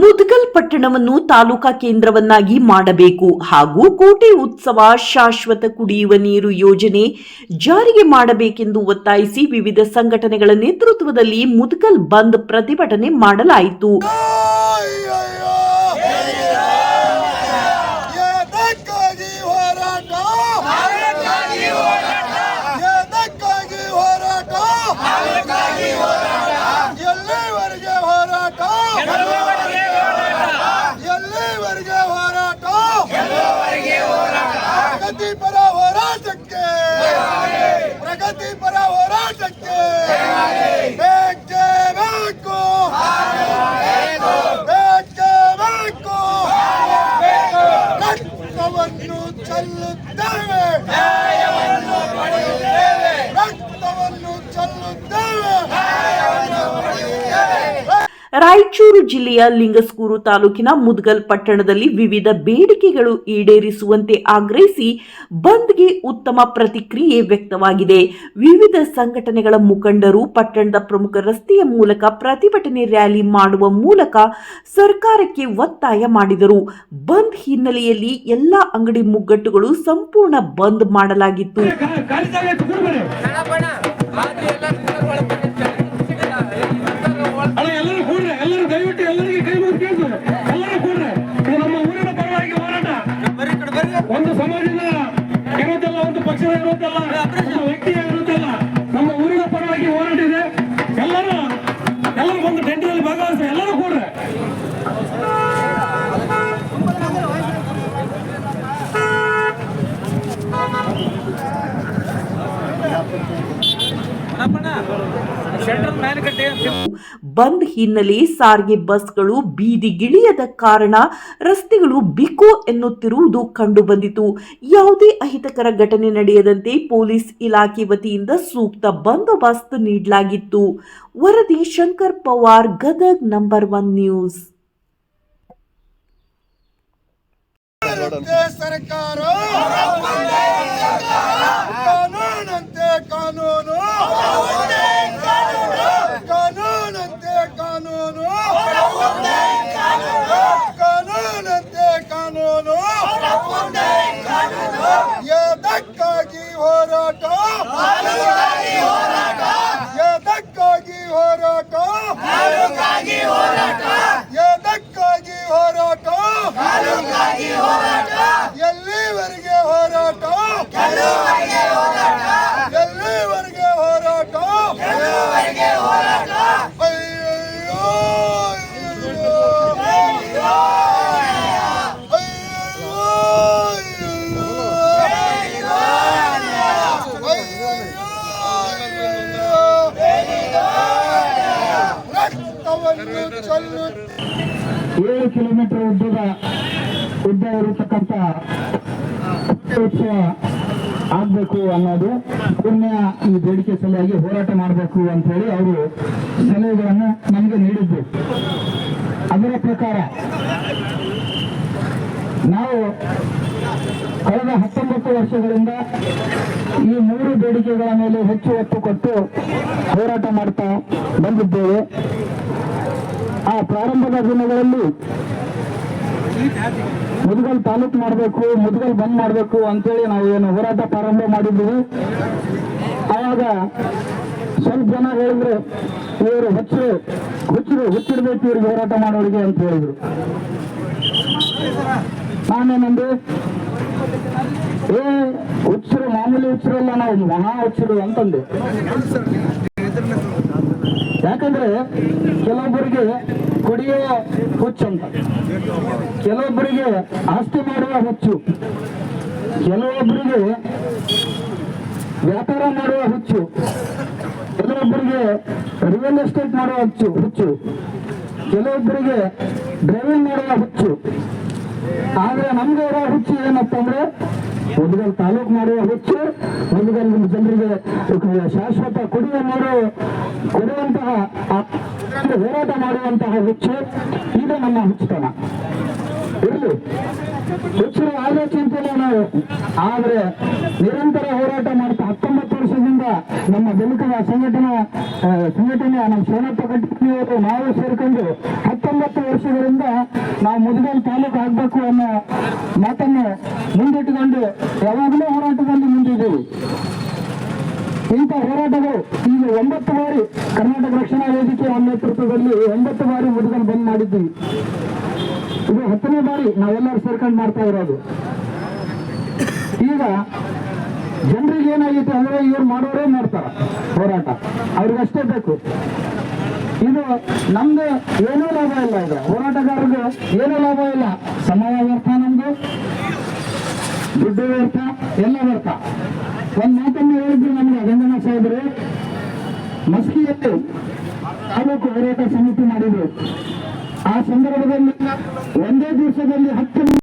ಮುದಗಲ್ ಪಟ್ಟಣವನ್ನು ತಾಲೂಕಾ ಕೇಂದ್ರವನ್ನಾಗಿ ಮಾಡಬೇಕು ಹಾಗೂ ಕೋಟೆ ಉತ್ಸವ ಶಾಶ್ವತ ಕುಡಿಯುವ ನೀರು ಯೋಜನೆ ಜಾರಿಗೆ ಮಾಡಬೇಕೆಂದು ಒತ್ತಾಯಿಸಿ ವಿವಿಧ ಸಂಘಟನೆಗಳ ನೇತೃತ್ವದಲ್ಲಿ ಮುದಗಲ್ ಬಂದ್ ಪ್ರತಿಭಟನೆ ಮಾಡಲಾಯಿತು. ಪ್ರಗತಿಪರ ಹೋರಾಟಕ್ಕೆ ಬೇಕೇ ಬೇಕು, ಬೇಕೇ ಬೇಕು, ರಕ್ತವನ್ನು ಚೆಲ್ಲುತ್ತೇವೆ, ರಕ್ತವನ್ನು ಚೆಲ್ಲುತ್ತೇವೆ. ರಾಯಚೂರು ಜಿಲ್ಲೆಯ ಲಿಂಗಸ್ಕೂರು ತಾಲೂಕಿನ ಮುದಗಲ್ ಪಟ್ಟಣದಲ್ಲಿ ವಿವಿಧ ಬೇಡಿಕೆಗಳು ಈಡೇರಿಸುವಂತೆ ಆಗ್ರಹಿಸಿ ಬಂದ್ಗೆ ಉತ್ತಮ ಪ್ರತಿಕ್ರಿಯೆ ವ್ಯಕ್ತವಾಗಿದೆ. ವಿವಿಧ ಸಂಘಟನೆಗಳ ಮುಖಂಡರು ಪಟ್ಟಣದ ಪ್ರಮುಖ ರಸ್ತೆಯ ಮೂಲಕ ಪ್ರತಿಭಟನೆ ರ್ಯಾಲಿ ಮಾಡುವ ಮೂಲಕ ಸರ್ಕಾರಕ್ಕೆ ಒತ್ತಾಯ ಮಾಡಿದರು. ಬಂದ್ ಹಿನ್ನೆಲೆಯಲ್ಲಿ ಎಲ್ಲಾ ಅಂಗಡಿ ಮುಗ್ಗಟ್ಟುಗಳು ಸಂಪೂರ್ಣ ಬಂದ್ ಮಾಡಲಾಗಿತ್ತು. ಒಂದು ಸಮಾಜದ ಇರೋದಲ್ಲ, ಒಂದು ಪಕ್ಷದ ಇರೋದಲ್ಲ, ಒಂದು ವ್ಯಕ್ತಿಯ ಇರೋದಲ್ಲ, ನಮ್ಮ ಊರಿನ ಪರವಾಗಿ ಹೋರಾಟ ಇದೆ. ಎಲ್ಲರೂ ಒಂದು ಟೆಂಟ್ನಲ್ಲಿ ಭಾಗವಹಿಸಿ ಎಲ್ಲರೂ ಕೂಡ್ರೆ ಬಂದ್ ಹಿನ್ನೆಲೆ ಸಾರಿಗೆ ಬಸ್ಗಳು ಬೀದಿಗಿಳಿಯದ ಕಾರಣ ರಸ್ತೆಗಳು ಬಿಕೋ ಎನ್ನುತ್ತಿರುವುದು ಕಂಡುಬಂದಿತು. ಯಾವುದೇ ಅಹಿತಕರ ಘಟನೆ ನಡೆಯದಂತೆ ಪೊಲೀಸ್ ಇಲಾಖೆ ವತಿಯಿಂದ ಸೂಕ್ತ ಬಂದೋಬಸ್ತ್ ನೀಡಲಾಗಿತ್ತು. ವರದಿ ಶಂಕರ್ ಪವಾರ್, ಗದಗ್, ನಂಬರ್ 1 ನ್ಯೂಸ್. ಸರ್ಕಾರ ಕಾನೂನಂತೆ ಕಾನೂನು, ಕಾನೂನಂತೆ ಕಾನೂನು, ಕಾನೂನಂತೆ ಕಾನೂನು, ಎದಕ್ಕಾಗಿ ಹೋರಾಟ, ಎದಕ್ಕಾಗಿ ಹೋರಾಟ, ಎದಕ್ಕಾಗಿ ಹೋರಾಟ, ಎಲ್ಲಿವರೆಗೆ ಹೋರಾಟ, ಎಲ್ಲಿವರೆಗೆ ಹೋರಾಟ, ಅಯ್ಯೋ ಅಯ್ಯೋ ಅಯ್ಯೋ ರಕ್ತವನ್ನು ಚೆಲ್ಲುತ್ತೆ. 7 ಕಿಲೋಮೀಟರ್ ಉದ್ದ ಇರತಕ್ಕಂಥ ಉತ್ಸವ ಆಗ್ಬೇಕು ಅನ್ನೋದು ಪುಣ್ಯ ಈ ಬೇಡಿಕೆ ಸಲುವಾಗಿ ಹೋರಾಟ ಮಾಡಬೇಕು ಅಂತ ಹೇಳಿ ಅವರು ಸಲಹೆಗಳನ್ನು ನಮಗೆ ನೀಡಿದ್ದು. ಅದರ ಪ್ರಕಾರ ನಾವು ಕಳೆದ 19 ವರ್ಷಗಳಿಂದ ಈ 3 ಬೇಡಿಕೆಗಳ ಮೇಲೆ ಹೆಚ್ಚು ಒತ್ತು ಕೊಟ್ಟು ಹೋರಾಟ ಮಾಡ್ತಾ ಬಂದಿದ್ದೇವೆ. ಆ ಪ್ರಾರಂಭದ ದಿನಗಳಲ್ಲಿ ಮುದಗಲ್ ತಾಲೂಕು ಮಾಡಬೇಕು, ಮುದಗಲ್ ಬಂದ್ ಮಾಡಬೇಕು ಅಂತೇಳಿ ನಾವು ಏನು ಹೋರಾಟ ಪ್ರಾರಂಭ ಮಾಡಿದ್ದೀವಿ. ಆವಾಗ ಸ್ವಲ್ಪ ಜನ ಹೇಳಿದ್ರು, ಇವರು ಹುಚ್ಚಿಡ್ಬೇಕು ಇವ್ರಿಗೆ ಹೋರಾಟ ಮಾಡೋರಿಗೆ ಅಂತ ಹೇಳಿದ್ರು. ನಾನೇನಂದ್ರೆ ಹುಚ್ಚರು ಮಾಮೂಲಿ ಹುಚ್ಚರಲ್ಲ, ನಾವು ಮಹಾ ಹುಚ್ಚರು ಅಂತಂದೆ. ಯಾಕಂದ್ರೆ ಕೆಲವೊಬ್ಬರಿಗೆ ಕುಡಿಯುವ ಹುಚ್ಚು ಅಂತ, ಕೆಲವೊಬ್ಬರಿಗೆ ಆಸ್ತಿ ಮಾಡುವ ಹುಚ್ಚು, ಕೆಲವೊಬ್ಬರಿಗೆ ವ್ಯಾಪಾರ ಮಾಡುವ ಹುಚ್ಚು, ಕೆಲವೊಬ್ಬರಿಗೆ ರಿಯಲ್ ಎಸ್ಟೇಟ್ ಮಾಡುವ ಹುಚ್ಚು, ಕೆಲವೊಬ್ಬರಿಗೆ ಡ್ರೈವಿಂಗ್ ಮಾಡುವ ಹುಚ್ಚು. ಆದ್ರೆ ನಮ್ಗೆ ಇರೋ ಹುಚ್ಚು ಏನಪ್ಪ ಅಂದ್ರೆ ಮುದಗಲ್ ತಾಲೂಕು ಮಾಡುವ ಹುಚ್ಚು, ಮುದಗಲ್ ಜನರಿಗೆ ಶಾಶ್ವತ ಕುಡಿಯುವ ನೀರು ಕೊಡುವಂತಹ ಹೋರಾಟ ಮಾಡುವಂತಹ ಹುಚ್ಚು. ಇದು ನಮ್ಮ ಹುಚ್ಚುತನ. ಇರಲಿ, ಹುಚ್ಚರು ಆಗೋ ಚಿಂತೆಲ್ಲ ನಾವು, ಆದ್ರೆ ನಿರಂತರ ಹೋರಾಟ ಮಾಡ್ತಾ 19 ವರ್ಷದಿಂದ ನಮ್ಮ ದಲಿತರ ಸಂಘಟನೆ ನಮ್ಮ ಶಿವನಪ್ಪ ಕಟ್ಟಿಯವರು ನಾವು ಸೇರ್ಕೊಂಡು 19 ವರ್ಷಗಳಿಂದ ನಾವು ಮುದಗಲ್ ತಾಲೂಕು ಆಗ್ಬೇಕು ಅನ್ನೋ ಮಾತನ್ನು ಮುಂದಿಟ್ಟುಕೊಂಡು ಯಾವಾಗಲೂ ಹೋರಾಟದಲ್ಲಿ ಮುಂದಿದ್ದೀವಿ. ಇಂಥ ಹೋರಾಟಗಳು ಈಗ 9 ಬಾರಿ ಕರ್ನಾಟಕ ರಕ್ಷಣಾ ವೇದಿಕೆ ನೇತೃತ್ವದಲ್ಲಿ 9 ಬಾರಿ ಮುದಗಲ್ ಬಂದ್ ಮಾಡಿದ್ದೀವಿ. ಇದು 10ನೇ ಬಾರಿ ನಾವೆಲ್ಲರೂ ಸೇರ್ಕೊಂಡು ಮಾಡ್ತಾ ಇರೋದು. ಈಗ ಜನರಿಗೆ ಏನಾಗಿತ್ತು ಅಂದ್ರೆ ಇವ್ರು ಮಾಡೋರೇ ಮಾಡ್ತಾರ ಹೋರಾಟ, ಅವ್ರಿಗಷ್ಟೇ ಬೇಕು. ಇದು ನಮ್ದು ಏನೂ ಲಾಭ ಇಲ್ಲ, ಇದು ಹೋರಾಟಗಾರರಿಗೆ ಏನೂ ಲಾಭ ಇಲ್ಲ. ಸಮಯ ವ್ಯರ್ಥ, ನಮ್ದು ದುಡ್ಡು ವ್ಯರ್ಥ, ಎಲ್ಲ ವ್ಯರ್ಥ. ಒಂದ್ ಮಾತನ್ನು ಹೇಳಿದ್ರು ನಮ್ಗೆ ಗಂಗಣ್ಣ ಸಾಹೇಬರು, ಮಸ್ಕಿಯಲ್ಲಿ ತಾಲೂಕು ಹೋರಾಟ ಸಮಿತಿ ಮಾಡಿದ್ರು. ಆ ಸಂದರ್ಭದಲ್ಲಿ ಒಂದೇ ದಿವಸದಲ್ಲಿ 10